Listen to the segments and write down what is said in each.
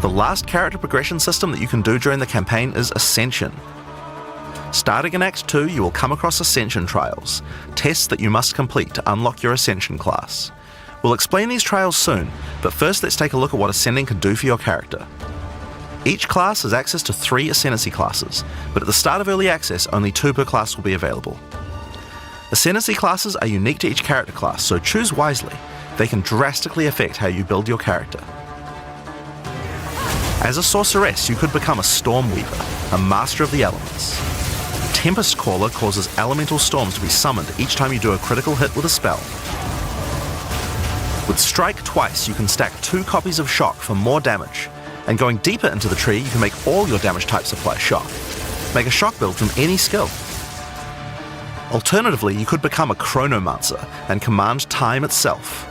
The last character progression system that you can do during the campaign is Ascension. Starting in Act 2, you will come across Ascension trials, tests that you must complete to unlock your Ascension class. We'll explain these trials soon, but first let's take a look at what Ascending can do for your character. Each class has access to 3 Ascendancy classes, but at the start of Early Access, only 2 per class will be available. Ascendancy classes are unique to each character class, so choose wisely. They can drastically affect how you build your character. As a sorceress, you could become a Storm Weaver, a master of the elements. Tempest Caller causes elemental storms to be summoned each time you do a critical hit with a spell. With Strike twice, you can stack 2 copies of Shock for more damage, and going deeper into the tree, you can make all your damage types apply Shock. Make a Shock build from any skill. Alternatively, you could become a Chronomancer and command time itself.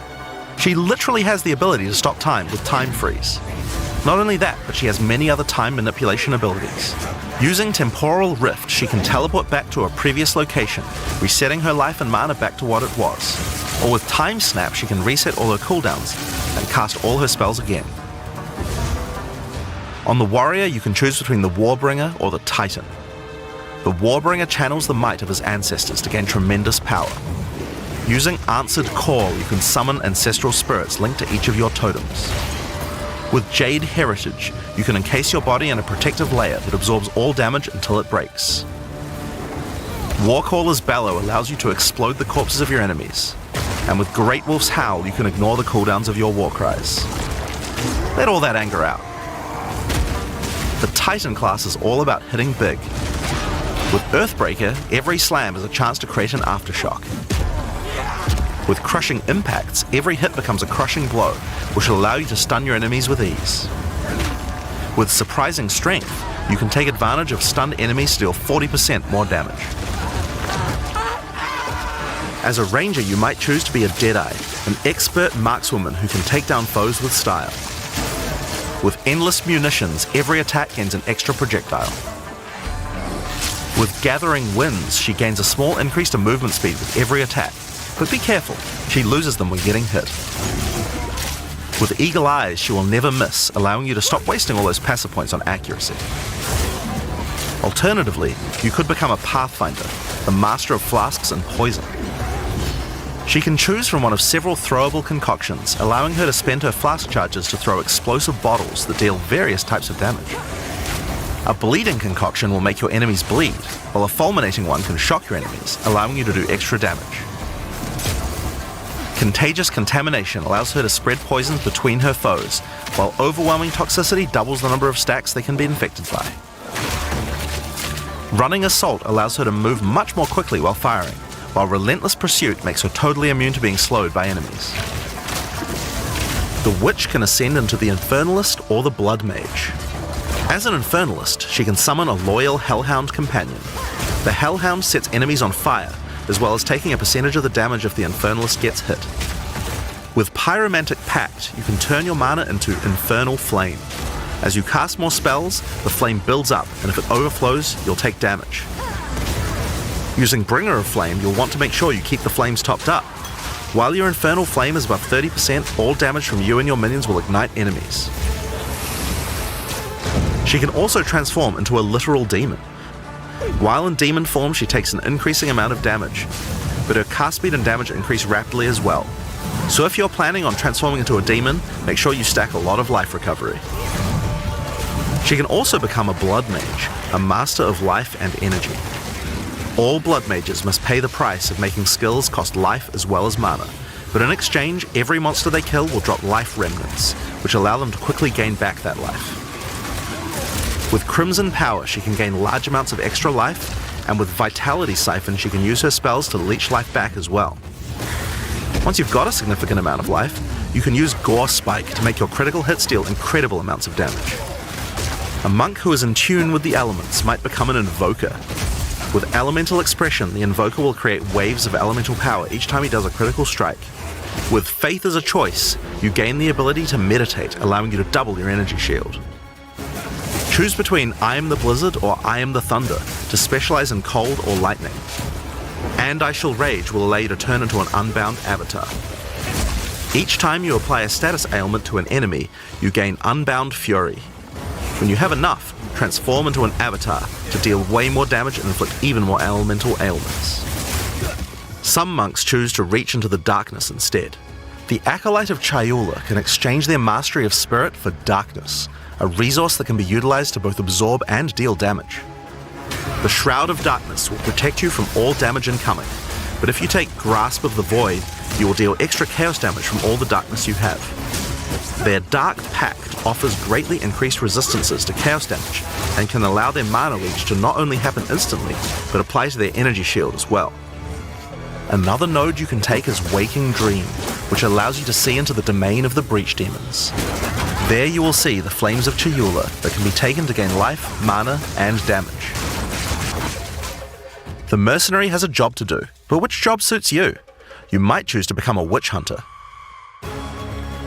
She literally has the ability to stop time with Time Freeze. Not only that, but she has many other time manipulation abilities. Using Temporal Rift, she can teleport back to a previous location, resetting her life and mana back to what it was. Or with Time Snap, she can reset all her cooldowns and cast all her spells again. On the Warrior, you can choose between the Warbringer or the Titan. The Warbringer channels the might of his ancestors to gain tremendous power. Using Answered Call, you can summon ancestral spirits linked to each of your totems. With Jade Heritage, you can encase your body in a protective layer that absorbs all damage until it breaks. Warcaller's Bellow allows you to explode the corpses of your enemies. And with Great Wolf's Howl, you can ignore the cooldowns of your war cries. Let all that anger out. The Titan class is all about hitting big. With Earthbreaker, every slam is a chance to create an aftershock. With Crushing Impacts, every hit becomes a crushing blow, which will allow you to stun your enemies with ease. With Surprising Strength, you can take advantage of stunned enemies to deal 40% more damage. As a ranger, you might choose to be a Deadeye, an expert markswoman who can take down foes with style. With Endless Munitions, every attack gains an extra projectile. With Gathering Winds, she gains a small increase to movement speed with every attack, but be careful, she loses them when getting hit. With Eagle Eyes, she will never miss, allowing you to stop wasting all those passive points on accuracy. Alternatively, you could become a Pathfinder, the master of flasks and poison. She can choose from one of several throwable concoctions, allowing her to spend her flask charges to throw explosive bottles that deal various types of damage. A bleeding concoction will make your enemies bleed, while a fulminating one can shock your enemies, allowing you to do extra damage. Contagious Contamination allows her to spread poisons between her foes, while Overwhelming Toxicity doubles the number of stacks they can be infected by. Running Assault allows her to move much more quickly while firing, while Relentless Pursuit makes her totally immune to being slowed by enemies. The Witch can ascend into the Infernalist or the Blood Mage. As an Infernalist, she can summon a loyal Hellhound companion. The Hellhound sets enemies on fire, as well as taking a percentage of the damage if the Infernalist gets hit. With Pyromantic Pact, you can turn your mana into Infernal Flame. As you cast more spells, the flame builds up, and if it overflows, you'll take damage. Using Bringer of Flame, you'll want to make sure you keep the flames topped up. While your Infernal Flame is above 30%, all damage from you and your minions will ignite enemies. She can also transform into a literal demon. While in demon form, she takes an increasing amount of damage, but her cast speed and damage increase rapidly as well. So if you're planning on transforming into a demon, make sure you stack a lot of life recovery. She can also become a Blood Mage, a master of life and energy. All Blood Mages must pay the price of making skills cost life as well as mana, but in exchange, every monster they kill will drop life remnants, which allow them to quickly gain back that life. With Crimson Power, she can gain large amounts of extra life, and with Vitality Siphon, she can use her spells to leech life back as well. Once you've got a significant amount of life, you can use Gore Spike to make your critical hits deal incredible amounts of damage. A monk who is in tune with the elements might become an Invoker. With Elemental Expression, the Invoker will create waves of elemental power each time he does a critical strike. With Faith as a choice, you gain the ability to meditate, allowing you to double your energy shield. Choose between I am the Blizzard or I am the Thunder to specialize in cold or lightning. And I Shall Rage will allow you to turn into an unbound avatar. Each time you apply a status ailment to an enemy, you gain Unbound Fury. When you have enough, transform into an avatar to deal way more damage and inflict even more elemental ailments. Some monks choose to reach into the darkness instead. The Acolyte of Chayula can exchange their mastery of spirit for darkness, a resource that can be utilized to both absorb and deal damage. The Shroud of Darkness will protect you from all damage incoming, but if you take Grasp of the Void, you will deal extra chaos damage from all the darkness you have. Their Dark Pact offers greatly increased resistances to chaos damage and can allow their mana leech to not only happen instantly, but apply to their energy shield as well. Another node you can take is Waking Dream, which allows you to see into the domain of the Breach Demons. There you will see the Flames of Chayula that can be taken to gain life, mana, and damage. The Mercenary has a job to do, but which job suits you? You might choose to become a Witch Hunter.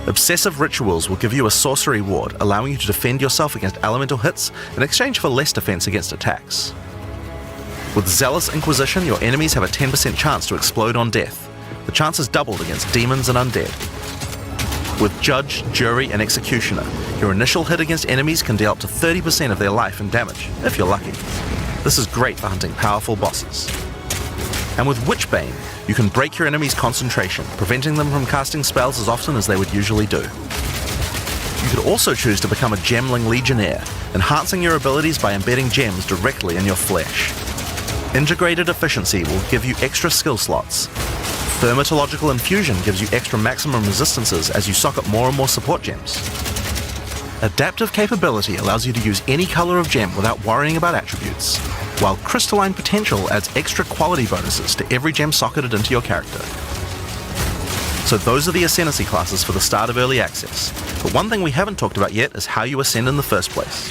Obsessive Rituals will give you a sorcery ward, allowing you to defend yourself against elemental hits in exchange for less defense against attacks. With Zealous Inquisition, your enemies have a 10% chance to explode on death. The chance is doubled against demons and undead. With Judge, Jury, and Executioner, your initial hit against enemies can deal up to 30% of their life and damage, if you're lucky. This is great for hunting powerful bosses. And with Witchbane, you can break your enemy's concentration, preventing them from casting spells as often as they would usually do. You could also choose to become a Gemling Legionnaire, enhancing your abilities by embedding gems directly in your flesh. Integrated Efficiency will give you extra skill slots. Thermatological Infusion gives you extra maximum resistances as you sock up more and more support gems. Adaptive Capability allows you to use any color of gem without worrying about attributes, while Crystalline Potential adds extra quality bonuses to every gem socketed into your character. So those are the Ascendancy classes for the start of Early Access, but one thing we haven't talked about yet is how you ascend in the first place.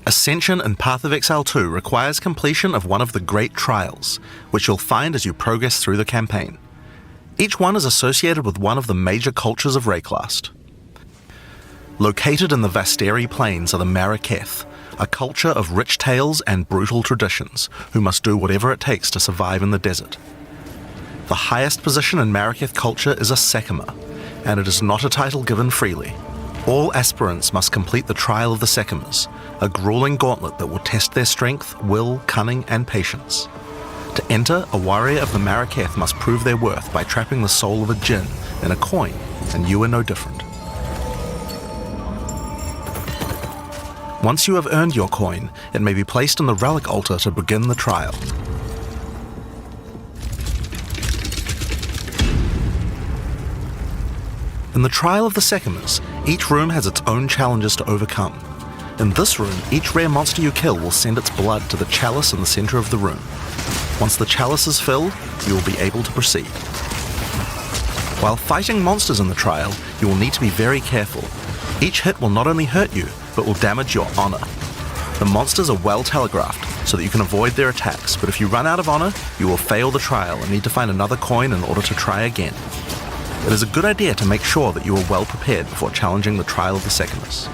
Ascension in Path of Exile 2 requires completion of one of the Great Trials, which you'll find as you progress through the campaign. Each one is associated with one of the major cultures of Rayclast. Located in the Vasteri Plains are the Maraketh, a culture of rich tales and brutal traditions, who must do whatever it takes to survive in the desert. The highest position in Maraketh culture is a Sekima, and it is not a title given freely. All aspirants must complete the Trial of the Sekimas, a grueling gauntlet that will test their strength, will, cunning, and patience. To enter, a warrior of the Maraketh must prove their worth by trapping the soul of a djinn in a coin, and you are no different. Once you have earned your coin, it may be placed on the relic altar to begin the trial. In the Trial of the Sekimas, each room has its own challenges to overcome. In this room, each rare monster you kill will send its blood to the chalice in the center of the room. Once the chalice is filled, you will be able to proceed. While fighting monsters in the trial, you will need to be very careful. Each hit will not only hurt you, but will damage your honor. The monsters are well telegraphed, so that you can avoid their attacks, but if you run out of honor, you will fail the trial and need to find another coin in order to try again. It is a good idea to make sure that you are well prepared before challenging the Trial of the Sekimas.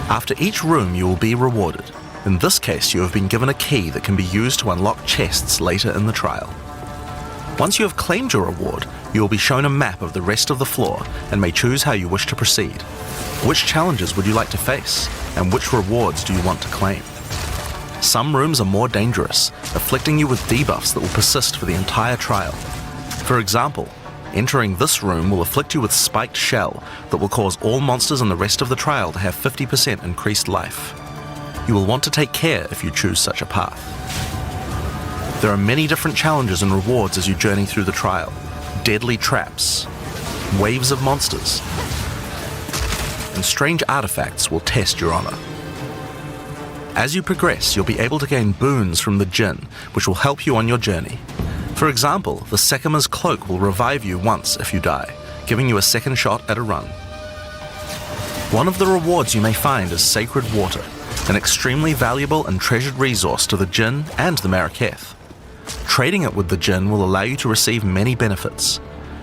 After each room you will be rewarded. In this case, you have been given a key that can be used to unlock chests later in the trial. Once you have claimed your reward, you will be shown a map of the rest of the floor and may choose how you wish to proceed. Which challenges would you like to face, and which rewards do you want to claim? Some rooms are more dangerous, afflicting you with debuffs that will persist for the entire trial. For example, entering this room will afflict you with Spiked Shell that will cause all monsters in the rest of the trial to have 50% increased life. You will want to take care if you choose such a path. There are many different challenges and rewards as you journey through the trial. Deadly traps, waves of monsters, and strange artifacts will test your honor. As you progress, you'll be able to gain boons from the djinn, which will help you on your journey. For example, the Sekima's cloak will revive you once if you die, giving you a second shot at a run. One of the rewards you may find is Sacred Water, an extremely valuable and treasured resource to the djinn and the Maraketh. Trading it with the djinn will allow you to receive many benefits.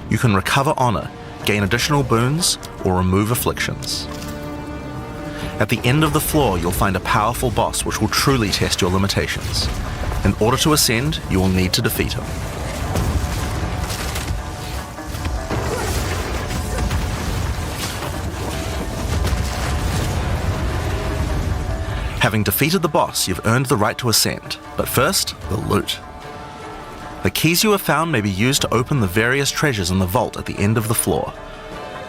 You can recover honor, gain additional boons, or remove afflictions. At the end of the floor, you'll find a powerful boss which will truly test your limitations. In order to ascend, you will need to defeat him. Having defeated the boss, you've earned the right to ascend, but first, the loot. The keys you have found may be used to open the various treasures in the vault at the end of the floor.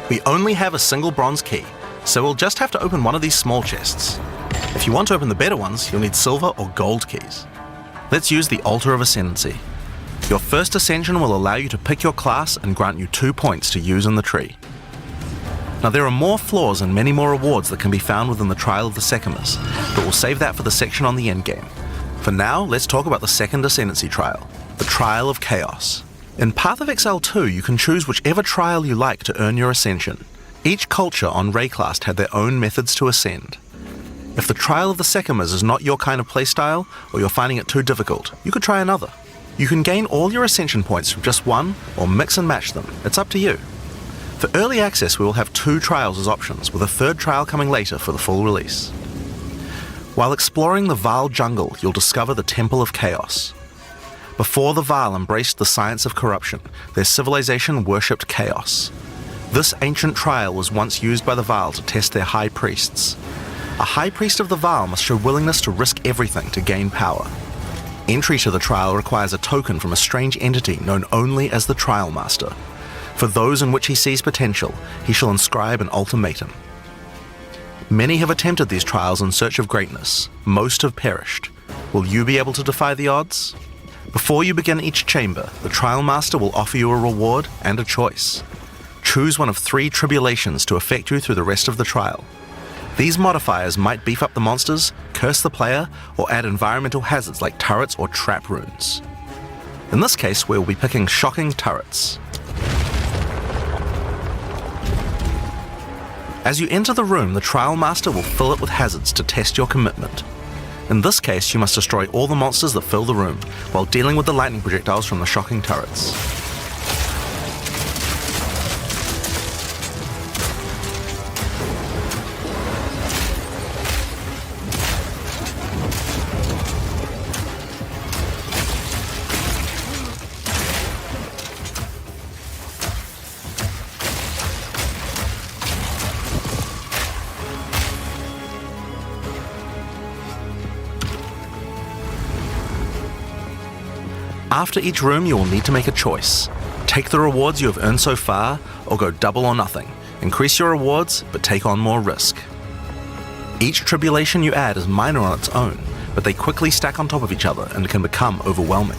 We only have a single bronze key, so we'll just have to open one of these small chests. If you want to open the better ones, you'll need silver or gold keys. Let's use the Altar of Ascendancy. Your first ascension will allow you to pick your class and grant you 2 points to use in the tree. Now there are more floors and many more rewards that can be found within the Trial of the Secumers, but we'll save that for the section on the endgame. For now, let's talk about the second ascendancy trial, the Trial of Chaos. In Path of Exile 2, you can choose whichever trial you like to earn your ascension. Each culture on Rayclast had their own methods to ascend. If the Trial of the Secumers is not your kind of playstyle, or you're finding it too difficult, you could try another. You can gain all your ascension points from just one, or mix and match them. It's up to you. For early access, we will have 2 trials as options, with a 3rd trial coming later for the full release. While exploring the Vaal jungle, you'll discover the Temple of Chaos. Before the Vaal embraced the science of corruption, their civilization worshipped chaos. This ancient trial was once used by the Vaal to test their high priests. A high priest of the Vaal must show willingness to risk everything to gain power. Entry to the trial requires a token from a strange entity known only as the Trial Master. For those in which he sees potential, he shall inscribe an ultimatum. Many have attempted these trials in search of greatness. Most have perished. Will you be able to defy the odds? Before you begin each chamber, the Trial Master will offer you a reward and a choice. Choose one of 3 tribulations to affect you through the rest of the trial. These modifiers might beef up the monsters, curse the player, or add environmental hazards like turrets or trap runes. In this case, we'll be picking shocking turrets. As you enter the room, the Trial Master will fill it with hazards to test your commitment. In this case, you must destroy all the monsters that fill the room, while dealing with the lightning projectiles from the shocking turrets. After each room, you will need to make a choice. Take the rewards you have earned so far, or go double or nothing. Increase your rewards, but take on more risk. Each tribulation you add is minor on its own, but they quickly stack on top of each other and can become overwhelming.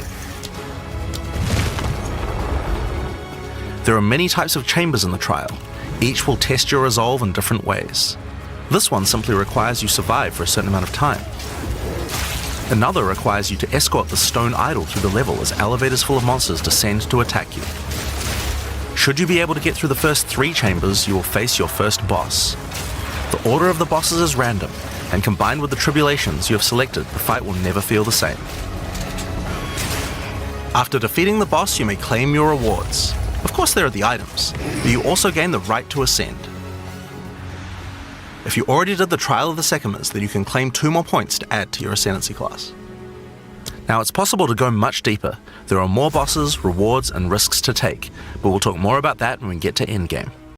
There are many types of chambers in the trial. Each will test your resolve in different ways. This one simply requires you survive for a certain amount of time. Another requires you to escort the stone idol through the level as elevators full of monsters descend to attack you. Should you be able to get through the first 3 chambers, you will face your first boss. The order of the bosses is random, and combined with the tribulations you have selected, the fight will never feel the same. After defeating the boss, you may claim your rewards. Of course there are the items, but you also gain the right to ascend. If you already did the Trial of the Secumers, then you can claim 2 more points to add to your ascendancy class. Now it's possible to go much deeper. There are more bosses, rewards, and risks to take, but we'll talk more about that when we get to endgame.